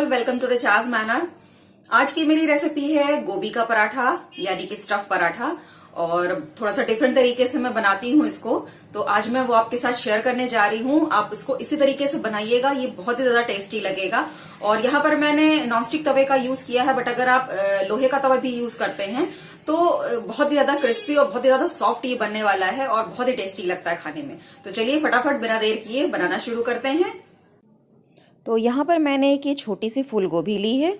All, welcome to Richa's manor. आज की मेरी रेसिपी है गोभी का पराठा यानी कि स्टफ पराठा। और थोड़ा सा डिफरेंट तरीके से मैं बनाती हूँ इसको, तो आज मैं वो आपके साथ शेयर करने जा रही हूँ। आप इसको इसी तरीके से बनाइएगा, ये बहुत ही ज्यादा टेस्टी लगेगा। और यहाँ पर मैंने नॉनस्टिक तवे का यूज किया है, बट अगर आप लोहे का तवा भी यूज करते हैं तो बहुत ही ज्यादा क्रिस्पी और बहुत ही ज्यादा सॉफ्ट ये बनने वाला है और बहुत ही टेस्टी लगता है खाने में। तो चलिए फटाफट बिना देर किए बनाना शुरू करते हैं। तो यहाँ पर मैंने एक ये छोटी सी फूल गोभी ली है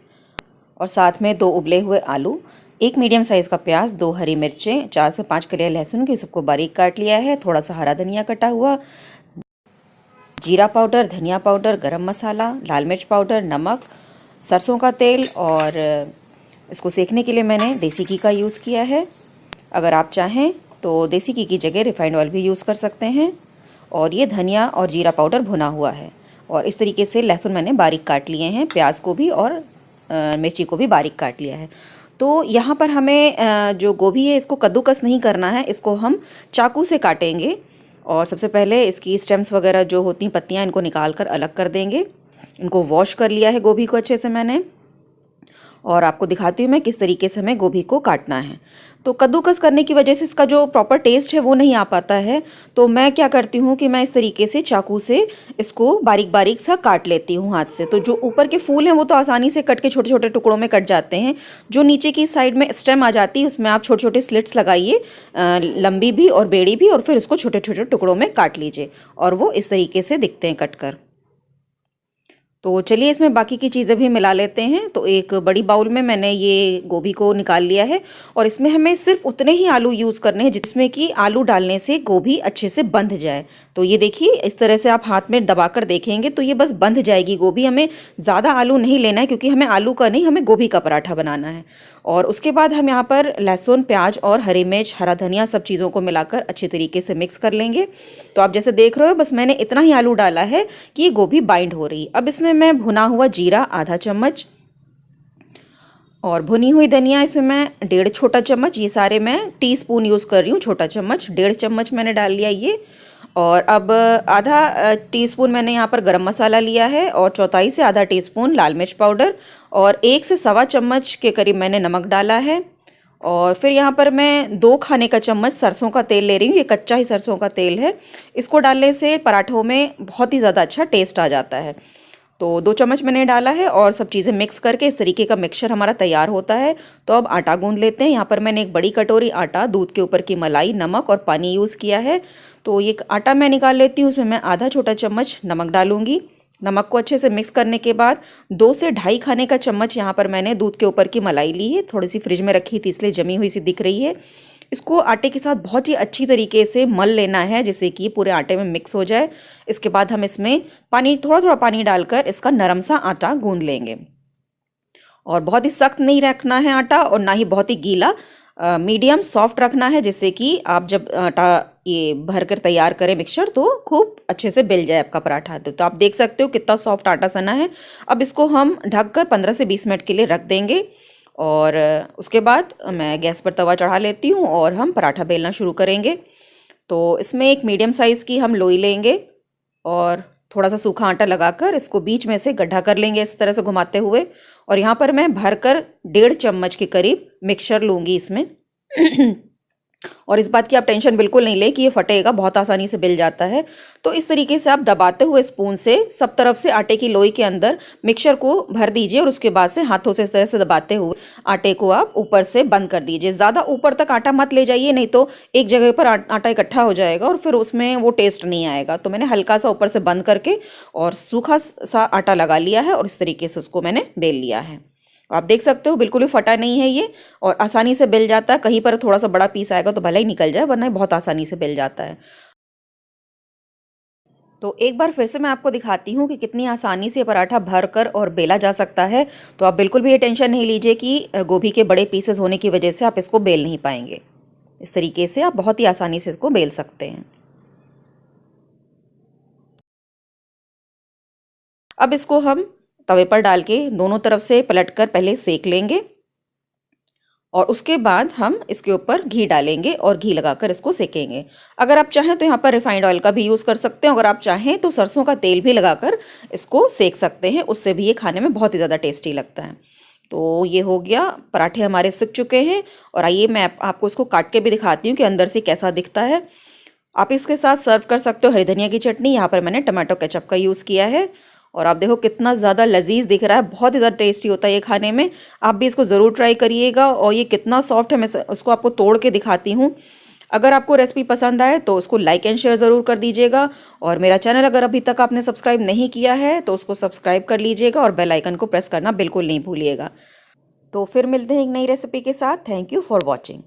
और साथ में 2 उबले हुए आलू, 1 मीडियम साइज़ का प्याज, 2 हरी मिर्चें, 4 से 5 कलियां लहसुन की, सबको बारीक काट लिया है। थोड़ा सा हरा धनिया कटा हुआ, जीरा पाउडर, धनिया पाउडर, गरम मसाला, लाल मिर्च पाउडर, नमक, सरसों का तेल और इसको सेकने के लिए मैंने देसी घी का यूज़ किया है। अगर आप चाहें तो देसी घी की जगह रिफाइंड ऑयल भी यूज़ कर सकते हैं। और ये धनिया और जीरा पाउडर भुना हुआ है। और इस तरीके से लहसुन मैंने बारीक काट लिए हैं, प्याज को भी और मिर्ची को भी बारीक काट लिया है। तो यहाँ पर हमें जो गोभी है इसको कद्दूकस नहीं करना है, इसको हम चाकू से काटेंगे। और सबसे पहले इसकी स्टेम्स वगैरह जो होती हैं, पत्तियाँ, इनको निकाल कर अलग कर देंगे। इनको वॉश कर लिया है गोभी को अच्छे से मैंने, और आपको दिखाती हूँ मैं किस तरीके से हमें गोभी को काटना है। तो कद्दूकस करने की वजह से इसका जो प्रॉपर टेस्ट है वो नहीं आ पाता है। तो मैं क्या करती हूँ कि मैं इस तरीके से चाकू से इसको बारीक बारीक सा काट लेती हूँ हाथ से। तो जो ऊपर के फूल हैं वो तो आसानी से कट के छोटे छोटे टुकड़ों में कट जाते हैं। जो नीचे की साइड में स्टेम आ जाती है उसमें आप छोटे छोटे स्लिट्स लगाइए, लंबी भी और बेड़ी भी, और फिर उसको छोटे छोटे टुकड़ों में काट लीजिए और वो इस तरीके से दिखते हैं कट कर। तो चलिए इसमें बाकी की चीज़ें भी मिला लेते हैं। तो एक बड़ी बाउल में मैंने ये गोभी को निकाल लिया है और इसमें हमें सिर्फ उतने ही आलू यूज़ करने हैं जिसमें कि आलू डालने से गोभी अच्छे से बंध जाए। तो ये देखिए, इस तरह से आप हाथ में दबाकर देखेंगे तो ये बस बंध जाएगी गोभी। हमें ज़्यादा आलू नहीं लेना है क्योंकि हमें आलू का नहीं, हमें गोभी का पराठा बनाना है। और उसके बाद हम यहाँ पर लहसुन, प्याज और हरी मिर्च, हरा धनिया, सब चीज़ों को मिलाकर अच्छे तरीके से मिक्स कर लेंगे। तो आप जैसे देख रहे हो, बस मैंने इतना ही आलू डाला है कि ये गोभी बाइंड हो रही। अब इसमें मैं भुना हुआ जीरा आधा चम्मच और भुनी हुई धनिया इसमें मैं 1.5 छोटा चम्मच, ये सारे मैं टीस्पून यूज़ कर रही हूँ, छोटा चम्मच 1.5 चम्मच मैंने डाल लिया ये। और अब आधा टीस्पून मैंने यहाँ पर गरम मसाला लिया है और चौथाई से आधा टीस्पून लाल मिर्च पाउडर और 1 से सवा चम्मच के करीब मैंने नमक डाला है। और फिर यहाँ पर मैं 2 खाने का चम्मच सरसों का तेल ले रही हूँ, ये कच्चा ही सरसों का तेल है। इसको डालने से पराठों में बहुत ही ज़्यादा अच्छा टेस्ट आ जाता है। तो 2 चम्मच मैंने डाला है और सब चीज़ें मिक्स करके इस तरीके का मिक्सचर हमारा तैयार होता है। तो अब आटा गूंद लेते हैं। यहाँ पर मैंने एक बड़ी कटोरी आटा, दूध के ऊपर की मलाई, नमक और पानी यूज़ किया है। तो ये आटा मैं निकाल लेती हूँ, उसमें मैं आधा छोटा चम्मच नमक डालूंगी। नमक को अच्छे से मिक्स करने के बाद 2 से ढाई खाने का चम्मच यहाँ पर मैंने दूध के ऊपर की मलाई ली है, थोड़ी सी फ्रिज में रखी थी इसलिए जमी हुई सी दिख रही है। इसको आटे के साथ बहुत ही अच्छी तरीके से मल लेना है जिससे कि पूरे आटे में मिक्स हो जाए। इसके बाद हम इसमें पानी, थोड़ा थोड़ा पानी डालकर इसका नरम सा आटा गूंद लेंगे। और बहुत ही सख्त नहीं रखना है आटा और ना ही बहुत ही गीला, मीडियम सॉफ्ट रखना है जिससे कि आप जब आटा ये भर कर तैयार करें मिक्सचर तो खूब अच्छे से बेल जाए आपका पराठा। तो आप देख सकते हो कितना सॉफ्ट आटा सना है। अब इसको हम ढककर 15 से 20 मिनट के लिए रख देंगे और उसके बाद मैं गैस पर तवा चढ़ा लेती हूँ और हम पराठा बेलना शुरू करेंगे। तो इसमें एक मीडियम साइज़ की हम लोई लेंगे और थोड़ा सा सूखा आटा लगाकर इसको बीच में से गड्ढा कर लेंगे इस तरह से घुमाते हुए। और यहाँ पर मैं भरकर 1.5 चम्मच के करीब मिक्सचर लूँगी इसमें। और इस बात की आप टेंशन बिल्कुल नहीं लें कि ये फटेगा, बहुत आसानी से बिल जाता है। तो इस तरीके से आप दबाते हुए स्पून से सब तरफ से आटे की लोई के अंदर मिक्सचर को भर दीजिए और उसके बाद से हाथों से इस तरह से दबाते हुए आटे को आप ऊपर से बंद कर दीजिए। ज़्यादा ऊपर तक आटा मत ले जाइए, नहीं तो एक जगह पर आटा इकट्ठा हो जाएगा और फिर उसमें वो टेस्ट नहीं आएगा। तो मैंने हल्का सा ऊपर से बंद करके और सूखा सा आटा लगा लिया है और इस तरीके से उसको मैंने बेल लिया है। आप देख सकते हो बिल्कुल भी फटा नहीं है ये और आसानी से बेल जाता है। कहीं पर थोड़ा सा बड़ा पीस आएगा तो भले ही निकल जाए, वरना बहुत आसानी से बेल जाता है। तो एक बार फिर से मैं आपको दिखाती हूँ कि कितनी आसानी से पराठा भर कर और बेला जा सकता है। तो आप बिल्कुल भी ये टेंशन नहीं लीजिए कि गोभी के बड़े पीसेस होने की वजह से आप इसको बेल नहीं पाएंगे। इस तरीके से आप बहुत ही आसानी से इसको बेल सकते हैं। अब इसको हम तवे पर डाल के दोनों तरफ से पलटकर पहले सेक लेंगे और उसके बाद हम इसके ऊपर घी डालेंगे और घी लगाकर इसको सेकेंगे। अगर आप चाहें तो यहाँ पर रिफाइंड ऑयल का भी यूज़ कर सकते हैं। अगर आप चाहें तो सरसों का तेल भी लगाकर इसको सेक सकते हैं, उससे भी ये खाने में बहुत ही ज़्यादा टेस्टी लगता है। तो ये हो गया, पराठे हमारे सिक चुके हैं। और आइए मैं आपको इसको काट के भी दिखाती हूँ कि अंदर से कैसा दिखता है। आप इसके साथ सर्व कर सकते हो हरी धनिया की चटनी। यहाँ पर मैंने टमाटो केचप का यूज़ किया है और आप देखो कितना ज़्यादा लजीज दिख रहा है, बहुत ही ज़्यादा टेस्टी होता है ये खाने में। आप भी इसको ज़रूर ट्राई करिएगा। और ये कितना सॉफ्ट है, मैं उसको आपको तोड़ के दिखाती हूँ। अगर आपको रेसिपी पसंद आए तो उसको लाइक एंड शेयर ज़रूर कर दीजिएगा। और मेरा चैनल अगर अभी तक आपने सब्सक्राइब नहीं किया है तो उसको सब्सक्राइब कर लीजिएगा और बेल आइकन को प्रेस करना बिल्कुल नहीं भूलिएगा। तो फिर मिलते हैं एक नई रेसिपी के साथ। Thank you for watching.